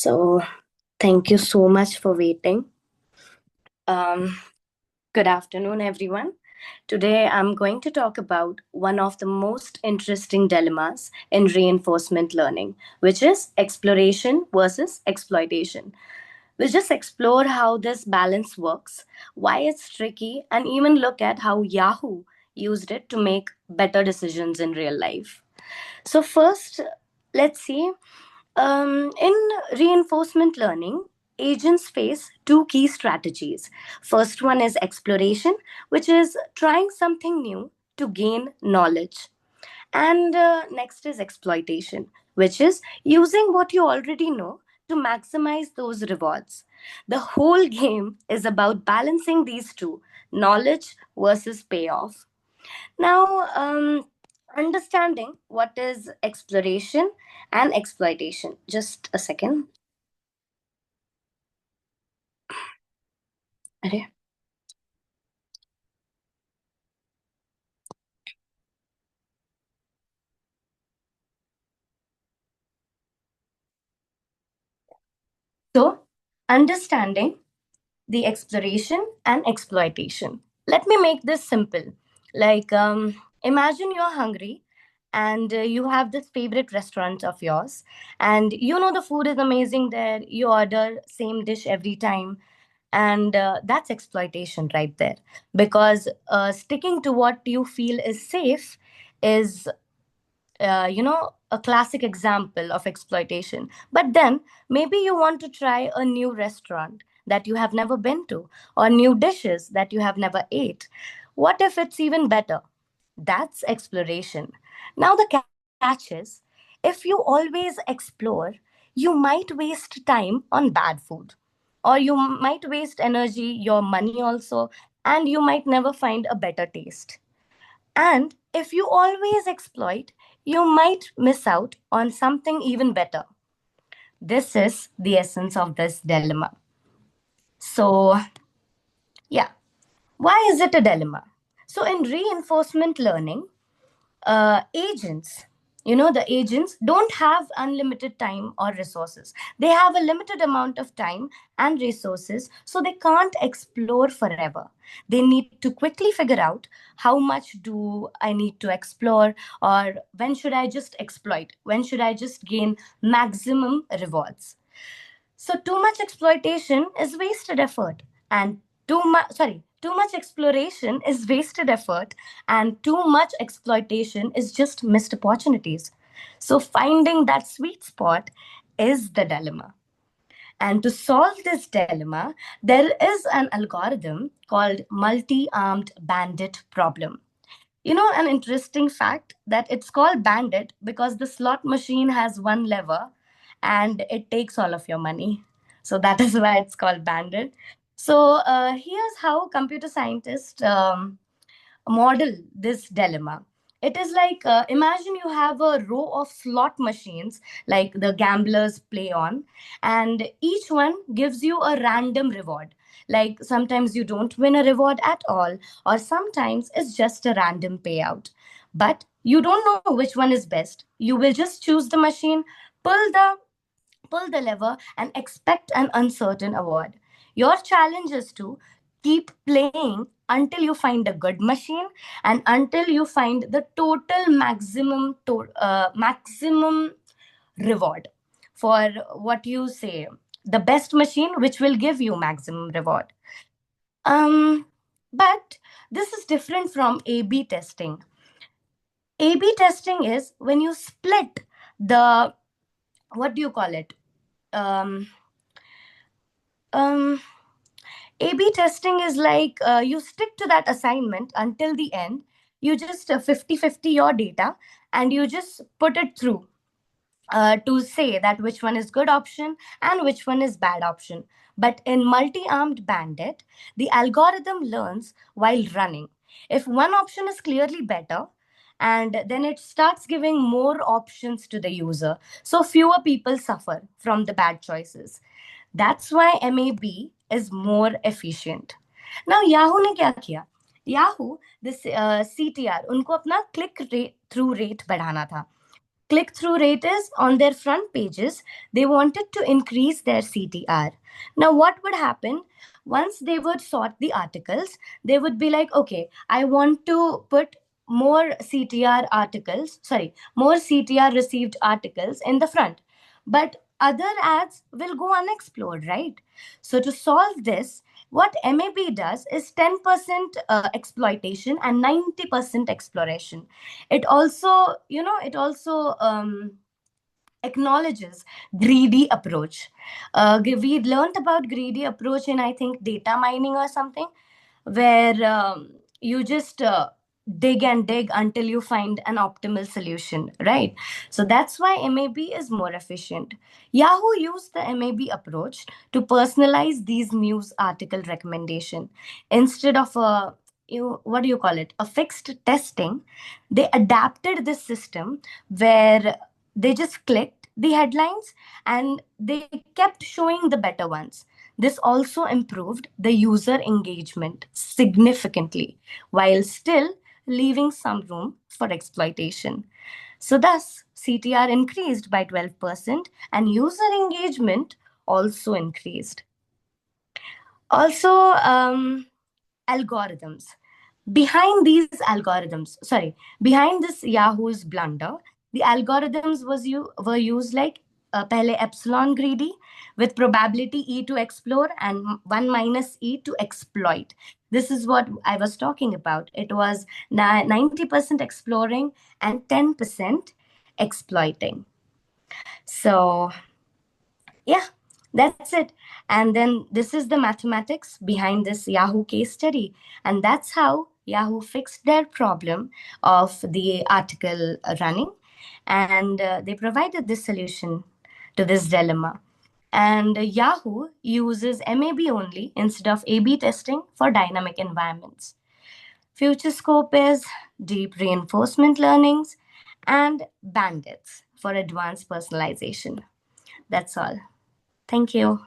So, thank you so much for waiting. Um, Good afternoon, everyone. Today, I'm going to talk about one of the most interesting dilemmas in reinforcement learning, which is exploration versus exploitation. We'll just explore how this balance works, why it's tricky, and even look at how Yahoo used it to make better decisions in real life. So, first, let's see. In reinforcement learning, agents face two key strategies. First one is exploration, which is trying something new to gain knowledge. And next is exploitation, which is using what you already know to maximize those rewards. The whole game is about balancing these two, knowledge versus payoff. Now, understanding what is exploration and exploitation. Just a second. Okay. So, understanding the exploration and exploitation. Let me make this simple. Like, imagine you're hungry and you have this favorite restaurant of yours, and you know the food is amazing there. You order same dish every time, and that's exploitation right there. Because sticking to what you feel is safe is a classic example of exploitation. But then maybe you want to try a new restaurant that you have never been to, or new dishes that you have never ate. What if it's even better? That's exploration. Now the catch is, if you always explore, you might waste time on bad food, or you might waste energy, your money also, and you might never find a better taste. And if you always exploit, you might miss out on something even better. This is the essence of this dilemma. So, yeah, why is it a dilemma? So, in reinforcement learning, agents, the agents don't have unlimited time or resources. They have a limited amount of time and resources, so they can't explore forever. They need to quickly figure out how much do I need to explore, or when should I just exploit, when should I just gain maximum rewards. So too much exploitation is wasted effort, and too much exploration is wasted effort, and too much exploitation is just missed opportunities. So finding that sweet spot is the dilemma. And to solve this dilemma, there is an algorithm called multi-armed bandit problem. An interesting fact that it's called bandit because the slot machine has one lever and it takes all of your money. So that is why it's called bandit. So here's how computer scientists model this dilemma. It is like, imagine you have a row of slot machines like the gamblers play on, and each one gives you a random reward. Like sometimes you don't win a reward at all, or sometimes it's just a random payout. But you don't know which one is best. You will just choose the machine, pull the pull the lever, and expect an uncertain award. Your challenge is to keep playing until you find a good machine and until you find the total maximum reward for what you say, the best machine which will give you maximum reward. Um but this is different from A/B testing. A/B testing is when you split the, what do you call it, um um A/B testing is like, you stick to that assignment until the end. You just 50-50 your data, and you just put it through to say that which one is good option and which one is bad option. But in multi-armed bandit, the algorithm learns while running. If one option is clearly better, and then it starts giving more options to the user, so fewer people suffer from the bad choices. That's why MAB is more efficient. Now Yahoo ने क्या किया? Yahoo, this CTR, उनको अपना click rate, through rate बढ़ाना था. click-through rate is on their front pages, they wanted to increase their CTR. Now, what would happen once they would sort the articles? They would be like, okay, I want to put more CTR articles, sorry, more CTR received articles in the front. But other ads will go unexplored, right? So, to solve this, what MAB does is 10% exploitation and 90% exploration. It also, acknowledges greedy approach. We learned about greedy approach in, I think, data mining or something, where you just dig and dig until you find an optimal solution, right? So that's why MAB is more efficient. Yahoo used the MAB approach to personalize these news article recommendation. Instead of what do you call it, a fixed testing, they adapted this system where they just clicked the headlines and they kept showing the better ones. This also improved the user engagement significantly while still leaving some room for exploitation. So, thus, CTR increased by 12% and user engagement also increased. Also, algorithms. Behind this Yahoo's blunder, the algorithms were used like pehle epsilon greedy with probability E to explore and 1 minus E to exploit. This is what I was talking about. It was 90% exploring and 10% exploiting. So, yeah, that's it. And then this is the mathematics behind this Yahoo case study. And that's how Yahoo fixed their problem of the article running. And they provided this solution to this dilemma. And Yahoo uses MAB only instead of A/B testing for dynamic environments. Future scope is deep reinforcement learnings and bandits for advanced personalization. That's all. Thank you.